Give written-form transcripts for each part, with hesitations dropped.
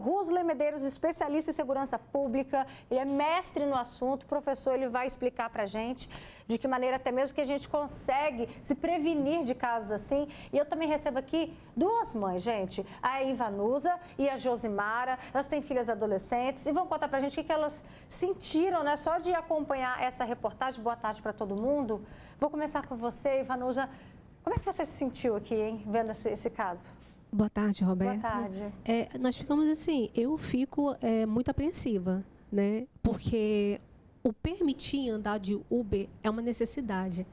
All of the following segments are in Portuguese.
Rusley Medeiros, especialista em segurança pública, ele é mestre no assunto, professor, ele vai explicar pra gente de que maneira até mesmo que a gente consegue se prevenir de casos assim. E eu também recebo aqui duas mães, gente, a Ivanusa e a Josimara, elas têm filhas adolescentes e vão contar pra gente o que elas sentiram, né, só de acompanhar essa reportagem. Boa tarde para todo mundo. Vou começar com você, Ivanusa. Como é que você se sentiu aqui, hein, vendo esse caso? Boa tarde, Roberta. Boa tarde. Nós ficamos assim, eu fico muito apreensiva, né? Porque o permitir andar de Uber é uma necessidade.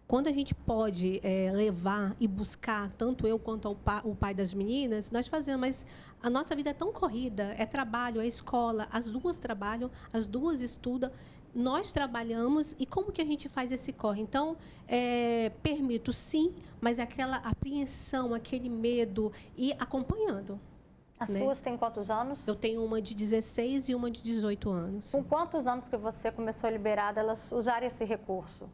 Quando a gente pode levar e buscar, tanto eu quanto o pai das meninas, nós fazemos, mas a nossa vida é tão corrida, é trabalho, é escola, as duas trabalham, as duas estudam, nós trabalhamos e como que a gente faz esse corre? Então, permito sim, mas aquela apreensão, aquele medo e acompanhando. As suas têm quantos anos? Eu tenho uma de 16 e uma de 18 anos. Com quantos anos que você começou a liberar delas usarem esse recurso?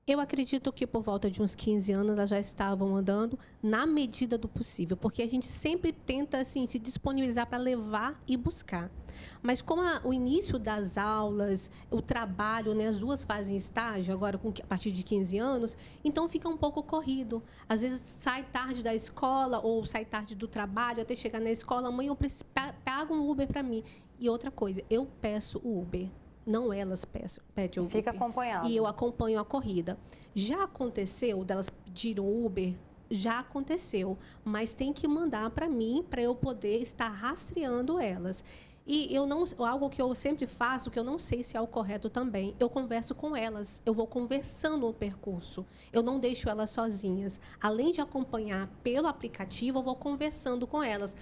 Eu acredito que por volta de uns 15 anos elas já estavam andando na medida do possível, porque a gente sempre tenta assim, se disponibilizar para levar e buscar. Mas como o início das aulas, o trabalho, né, as duas fazem estágio, agora a partir de 15 anos, então fica um pouco corrido. Às vezes sai tarde da escola ou sai tarde do trabalho, até chegar na escola, mãe, eu pago um Uber para mim. E outra coisa, eu peço o Uber. Não elas pedem o Uber. Fica acompanhando. E eu acompanho a corrida. Já aconteceu delas pedirem o Uber? Já aconteceu. Mas tem que mandar para mim, para eu poder estar rastreando elas. E algo que eu sempre faço, que eu não sei se é o correto também, eu converso com elas. Eu vou conversando no percurso. Eu não deixo elas sozinhas. Além de acompanhar pelo aplicativo, eu vou conversando com elas.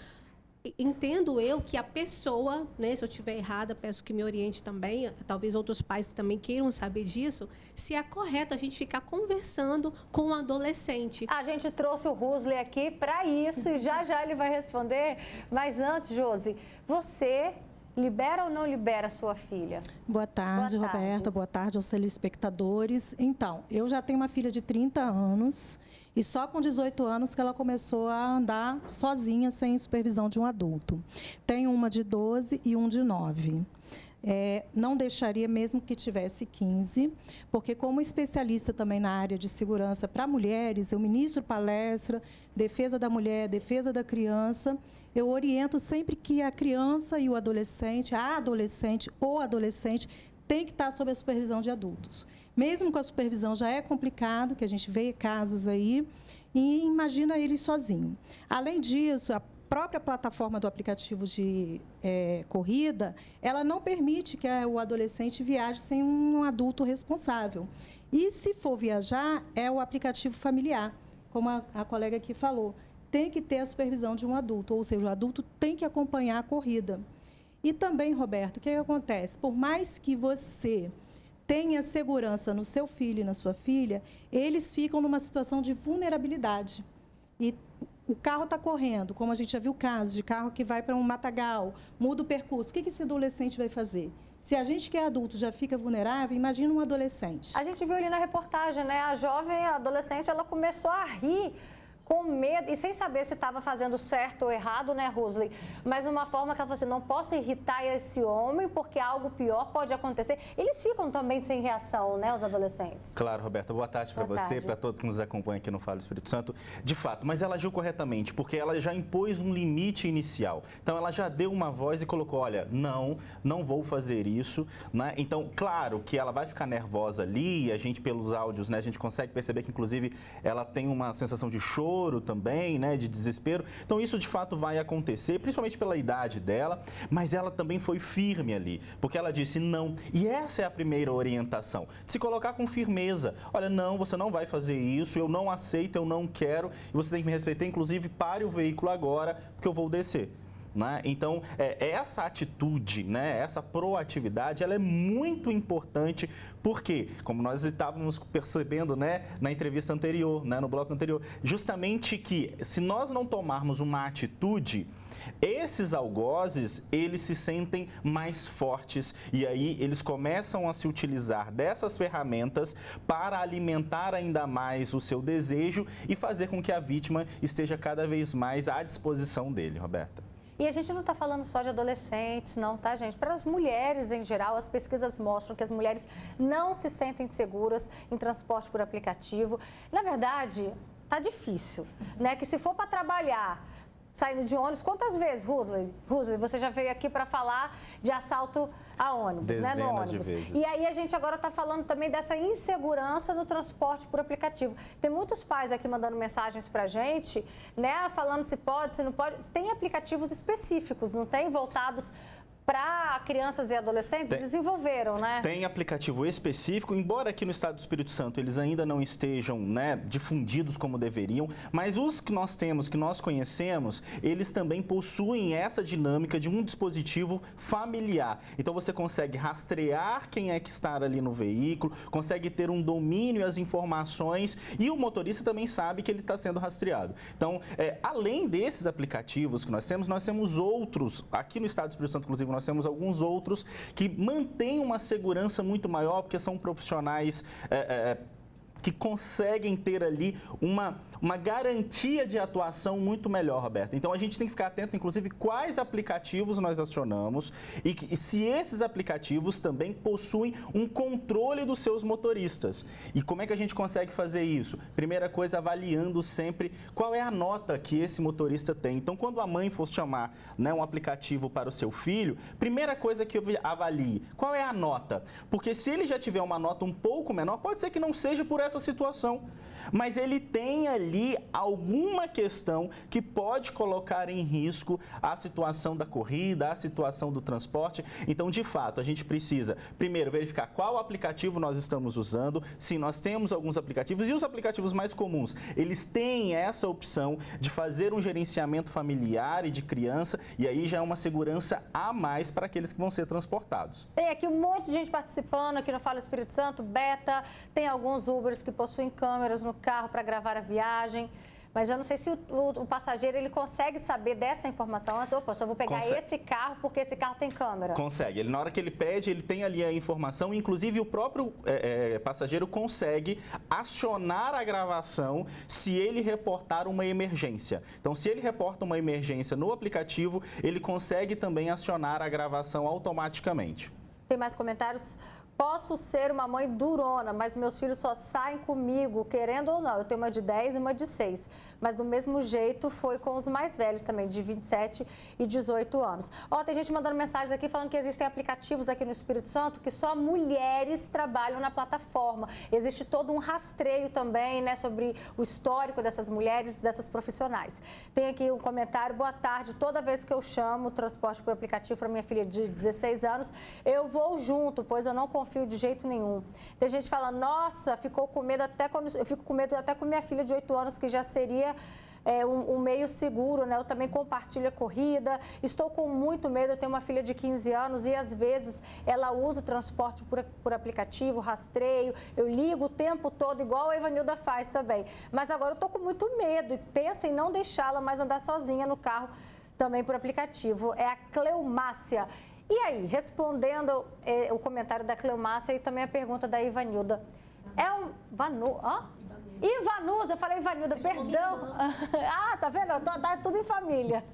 Entendo eu que a pessoa, né, se eu estiver errada, peço que me oriente também, talvez outros pais também queiram saber disso, se é correto a gente ficar conversando com um adolescente. A gente trouxe o Rusley aqui para isso e já ele vai responder. Mas antes, Josi, você libera ou não libera a sua filha? Boa tarde, Roberta. Boa tarde aos telespectadores. Então, eu já tenho uma filha de 30 anos e só com 18 anos que ela começou a andar sozinha, sem supervisão de um adulto. Tenho uma de 12 e um de 9. Não deixaria mesmo que tivesse 15, porque como especialista também na área de segurança para mulheres, eu ministro palestra, defesa da mulher, defesa da criança, eu oriento sempre que a criança e o adolescente, a adolescente ou adolescente, tem que estar sob a supervisão de adultos. Mesmo com a supervisão já é complicado, que a gente vê casos aí, e imagina ele sozinho. Além disso, a própria plataforma do aplicativo de corrida, ela não permite que o adolescente viaje sem um adulto responsável. E, se for viajar, é o aplicativo familiar, como a colega aqui falou. Tem que ter a supervisão de um adulto, ou seja, o adulto tem que acompanhar a corrida. E também, Roberto, o que acontece? Por mais que você tenha segurança no seu filho e na sua filha, eles ficam numa situação de vulnerabilidade. E o carro está correndo, como a gente já viu casos de carro que vai para um matagal, muda o percurso. O que esse adolescente vai fazer? Se a gente que é adulto já fica vulnerável, imagina um adolescente. A gente viu ali na reportagem, né? A jovem, a adolescente, ela começou a rir com medo e sem saber se estava fazendo certo ou errado, né, Rusley? Mas uma forma que ela falou assim, não posso irritar esse homem porque algo pior pode acontecer. Eles ficam também sem reação, né, os adolescentes? Claro, Roberta. Boa tarde para você, para todos que nos acompanham aqui no Fala Espírito Santo. De fato, mas ela agiu corretamente porque ela já impôs um limite inicial. Então, ela já deu uma voz e colocou, olha, não vou fazer isso, né? Então, claro que ela vai ficar nervosa ali, a gente pelos áudios, né, a gente consegue perceber que, inclusive, ela tem uma sensação de choro também, né, de desespero. Então isso de fato vai acontecer, principalmente pela idade dela, mas ela também foi firme ali, porque ela disse não. E essa é a primeira orientação, se colocar com firmeza. Olha, não, você não vai fazer isso, eu não aceito, eu não quero, e você tem que me respeitar, inclusive pare o veículo agora, porque eu vou descer. Né? Então, essa atitude, né, essa proatividade, ela é muito importante, porque, como nós estávamos percebendo, né, na entrevista anterior, né, no bloco anterior, justamente que se nós não tomarmos uma atitude, esses algozes, eles se sentem mais fortes e aí eles começam a se utilizar dessas ferramentas para alimentar ainda mais o seu desejo e fazer com que a vítima esteja cada vez mais à disposição dele, Roberta. E a gente não está falando só de adolescentes, não, tá, gente? Para as mulheres em geral, as pesquisas mostram que as mulheres não se sentem seguras em transporte por aplicativo. Na verdade, tá difícil, né? Que se for para trabalhar saindo de ônibus, quantas vezes, Rusley, você já veio aqui para falar de assalto a ônibus, dezenas, né, no ônibus. de vezes. E aí a gente agora está falando também dessa insegurança no transporte por aplicativo. Tem muitos pais aqui mandando mensagens para a gente, né, falando se pode, se não pode. Tem aplicativos específicos, não tem? Voltados para crianças e adolescentes, desenvolveram, né? Tem aplicativo específico, embora aqui no estado do Espírito Santo eles ainda não estejam, né, difundidos como deveriam, mas os que nós temos, que nós conhecemos, eles também possuem essa dinâmica de um dispositivo familiar. Então você consegue rastrear quem é que está ali no veículo, consegue ter um domínio e as informações, e o motorista também sabe que ele está sendo rastreado. Então, além desses aplicativos que nós temos outros, aqui no estado do Espírito Santo, inclusive, nós temos alguns outros que mantêm uma segurança muito maior, porque são profissionais que conseguem ter ali uma garantia de atuação muito melhor, Roberta. Então, a gente tem que ficar atento, inclusive, quais aplicativos nós acionamos e se esses aplicativos também possuem um controle dos seus motoristas. E como é que a gente consegue fazer isso? Primeira coisa, avaliando sempre qual é a nota que esse motorista tem. Então, quando a mãe for chamar, né, um aplicativo para o seu filho, primeira coisa que eu avalie, qual é a nota? Porque se ele já tiver uma nota um pouco menor, pode ser que não seja por essa situação, mas ele tem ali alguma questão que pode colocar em risco a situação da corrida, a situação do transporte. Então, de fato, a gente precisa, primeiro, verificar qual aplicativo nós estamos usando. Sim, nós temos alguns aplicativos, e os aplicativos mais comuns, eles têm essa opção de fazer um gerenciamento familiar e de criança, e aí já é uma segurança a mais para aqueles que vão ser transportados. Tem aqui um monte de gente participando aqui no Fala Espírito Santo, Beta, tem alguns Ubers que possuem câmeras no carro para gravar a viagem, mas eu não sei se o passageiro ele consegue saber dessa informação antes. Opa, só vou pegar esse carro porque esse carro tem câmera. Consegue. Ele, na hora que ele pede, ele tem ali a informação, inclusive o próprio passageiro consegue acionar a gravação se ele reportar uma emergência. Então, se ele reporta uma emergência no aplicativo, ele consegue também acionar a gravação automaticamente. Tem mais comentários? Posso ser uma mãe durona, mas meus filhos só saem comigo, querendo ou não. Eu tenho uma de 10 e uma de 6. Mas do mesmo jeito foi com os mais velhos também, de 27 e 18 anos. Ó, tem gente mandando mensagens aqui falando que existem aplicativos aqui no Espírito Santo que só mulheres trabalham na plataforma. Existe todo um rastreio também, né, sobre o histórico dessas mulheres, dessas profissionais. Tem aqui um comentário: boa tarde, toda vez que eu chamo o transporte por aplicativo para minha filha de 16 anos, eu vou junto, pois eu não confio de jeito nenhum. Tem gente falando, nossa, ficou com medo até quando eu fico com medo até com minha filha de 8 anos, que já seria um meio seguro, né? Eu também compartilho a corrida, estou com muito medo, eu tenho uma filha de 15 anos e às vezes ela usa o transporte por aplicativo, rastreio, eu ligo o tempo todo, igual a Evanilda faz também. Mas agora eu estou com muito medo e penso em não deixá-la mais andar sozinha no carro também por aplicativo. É a Cleumácia. E aí, respondendo o comentário da Cleumácia e também a pergunta da Ivanilda. Ivanusa, eu falei Ivanilda, perdão. Ah, tá vendo? Tá tudo em família.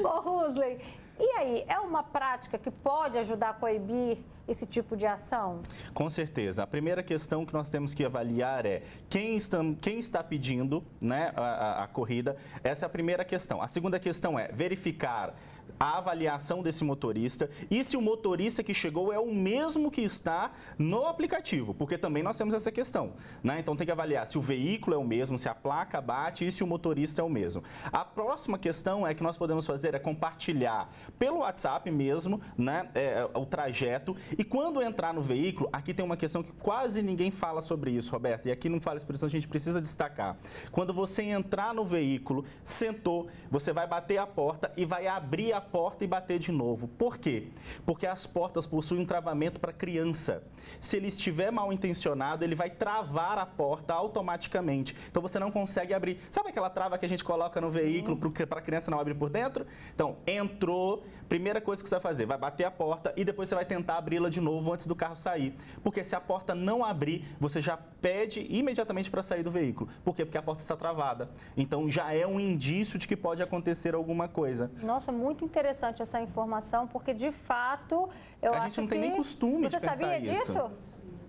Ô, Rusley, e aí, é uma prática que pode ajudar a coibir esse tipo de ação? Com certeza. A primeira questão que nós temos que avaliar é quem está pedindo, né, a corrida. Essa é a primeira questão. A segunda questão é verificar a avaliação desse motorista e se o motorista que chegou é o mesmo que está no aplicativo, porque também nós temos essa questão, né? Então tem que avaliar se o veículo é o mesmo, se a placa bate e se o motorista é o mesmo. A próxima questão que nós podemos fazer é compartilhar pelo WhatsApp mesmo, né, o trajeto, e quando entrar no veículo, aqui tem uma questão que quase ninguém fala sobre isso, Roberto, e aqui não Fala Espírito Santo, a gente precisa destacar. Quando você entrar no veículo, sentou, você vai bater a porta e vai abrir a porta e bater de novo. Por quê? Porque as portas possuem um travamento para criança. Se ele estiver mal intencionado, ele vai travar a porta automaticamente. Então você não consegue abrir. Sabe aquela trava que a gente coloca no veículo para a criança não abrir por dentro? Então, entrou, primeira coisa que você vai fazer, vai bater a porta e depois você vai tentar abri-la de novo antes do carro sair. Porque se a porta não abrir, você já pede imediatamente para sair do veículo. Por quê? Porque a porta está travada. Então já é um indício de que pode acontecer alguma coisa. Nossa, muito interessante essa informação, porque de fato eu acho que... A gente não tem nem costume de pensar isso. Você sabia disso?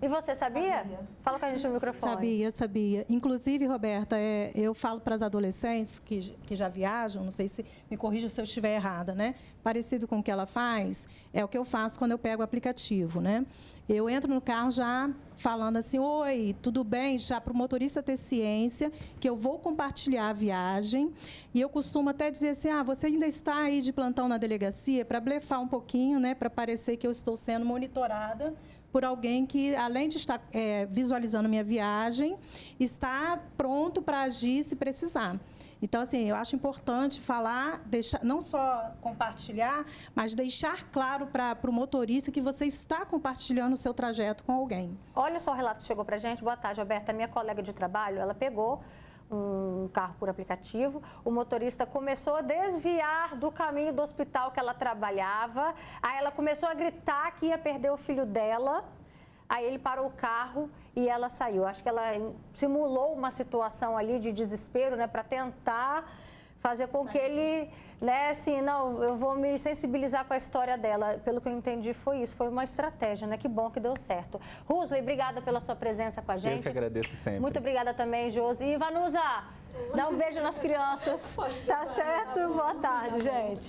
E você sabia? Fala com a gente no microfone. Sabia. Inclusive, Roberta, eu falo para as adolescentes que já viajam, não sei se me corrija se eu estiver errada, né? Parecido com o que ela faz, é o que eu faço quando eu pego o aplicativo, né? Eu entro no carro já falando assim, oi, tudo bem? Já para o motorista ter ciência que eu vou compartilhar a viagem. E eu costumo até dizer assim, você ainda está aí de plantão na delegacia, para blefar um pouquinho, né? Para parecer que eu estou sendo monitorada por alguém que, além de estar visualizando minha viagem, está pronto para agir se precisar. Então, assim, eu acho importante falar, não só compartilhar, mas deixar claro para o motorista que você está compartilhando o seu trajeto com alguém. Olha só o relato que chegou para a gente. Boa tarde, Roberta. Minha colega de trabalho, ela pegou um carro por aplicativo, o motorista começou a desviar do caminho do hospital que ela trabalhava, aí ela começou a gritar que ia perder o filho dela, aí ele parou o carro e ela saiu. Acho que ela simulou uma situação ali de desespero, né, para tentar fazer com que ele, né, assim, não, eu vou me sensibilizar com a história dela. Pelo que eu entendi, foi isso, foi uma estratégia, né? Que bom que deu certo. Rusley, obrigada pela sua presença com a gente. Eu que agradeço sempre. Muito obrigada também, Josi. E Vanusa, dá um beijo nas crianças. Tá certo? Boa tarde, gente.